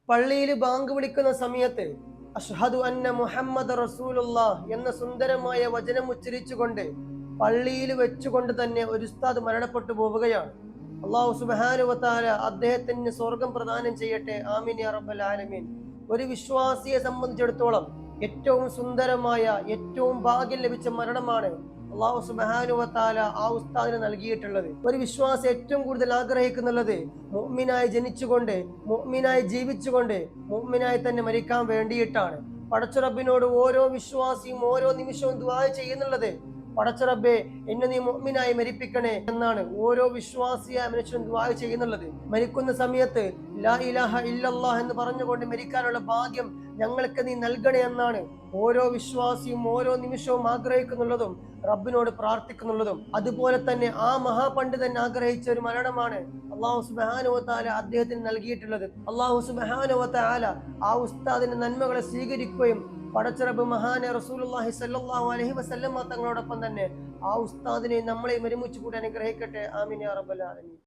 പള്ളിയിൽ ബാങ്ക് വിളിക്കുന്ന സമയത്ത് അഷ്ഹദു അന്ന മുഹമ്മദ് റസൂലുള്ളാഹ് എന്ന സുന്ദരമായ വചനം ഉച്ചരിച്ചുകൊണ്ട് പള്ളിയിൽ വെച്ചുകൊണ്ട് തന്നെ ഒരു ഉസ്താദ് മരണപ്പെട്ടു പോവുകയാണ്. അള്ളാഹു സുബ്ഹാനഹു വ തആല അദ്ദേഹത്തിന് സ്വർഗം പ്രദാനം ചെയ്യട്ടെ. ആമീൻ യാ റബ്ബൽ ആലമീൻ. ഒരു വിശ്വാസിയെ സംബന്ധിച്ചിടത്തോളം ഏറ്റവും സുന്ദരമായ, ഏറ്റവും ഭാഗ്യം ലഭിച്ച മരണമാണ് അള്ളാഹു സുബ്ഹാനഹു വ തആല ആ ഉസ്താദിന് നൽകിയിട്ടുള്ളത്. ഒരു വിശ്വാസി ഏറ്റവും കൂടുതൽ ആഗ്രഹിക്കുന്നുള്ളത് മുഅ്മിനായി ജനിച്ചുകൊണ്ട്, മുഅ്മിനായി ജീവിച്ചുകൊണ്ട്, മുഅ്മിനായി തന്നെ മരിക്കാൻ വേണ്ടിയിട്ടാണ്. പടച്ചറബിനോട് ഓരോ വിശ്വാസിയും ഓരോ നിമിഷവും ദുആ ചെയ്യുന്നുള്ളത്, പടച്ചറബ്ബേ എന്നെ നീ മുഅ്മിനായി മരിപ്പിക്കണേ എന്നാണ് ഓരോ വിശ്വാസിയായ മനുഷ്യനും ദുആ ചെയ്യുന്നുള്ളത്. മരിക്കുന്ന സമയത്ത് ലാ ഇലാഹ ഇല്ലല്ലാഹ് എന്ന് പറഞ്ഞുകൊണ്ട് മരിക്കാനുള്ള ഭാഗ്യം ഞങ്ങൾക്ക് നീ നൽകണേ എന്നാണ് ഓരോ വിശ്വാസിയും ഓരോ നിമിഷവും ആഗ്രഹിക്കുന്നുള്ളതും റബ്ബിനോട് പ്രാർത്ഥിക്കുന്നുള്ളതും. അതുപോലെ തന്നെ ആ മഹാപണ്ഡിതൻ ആഗ്രഹിച്ച ഒരു മരണമാണ് അല്ലാഹു സുബ്ഹാനഹു വ തആല അദ്ദേഹത്തിന് നൽകിയിട്ടുള്ളത്. അല്ലാഹു സുബ്ഹാനഹു വ തആല ആ ഉസ്താദിന്റെ നന്മകളെ സ്വീകരിക്കുകയും പടച്ചറബ് മഹാനെ റസൂലുള്ളാഹി സ്വല്ലല്ലാഹു അലൈഹി വസല്ലം തങ്ങളോടൊപ്പം തന്നെ ആ ഉസ്താദിനെ നമ്മളെ ഒരുമിച്ച് കൂടി അനുഗ്രഹിക്കട്ടെ. ആമീൻ യാ റബ്ബൽ ആലമീൻ.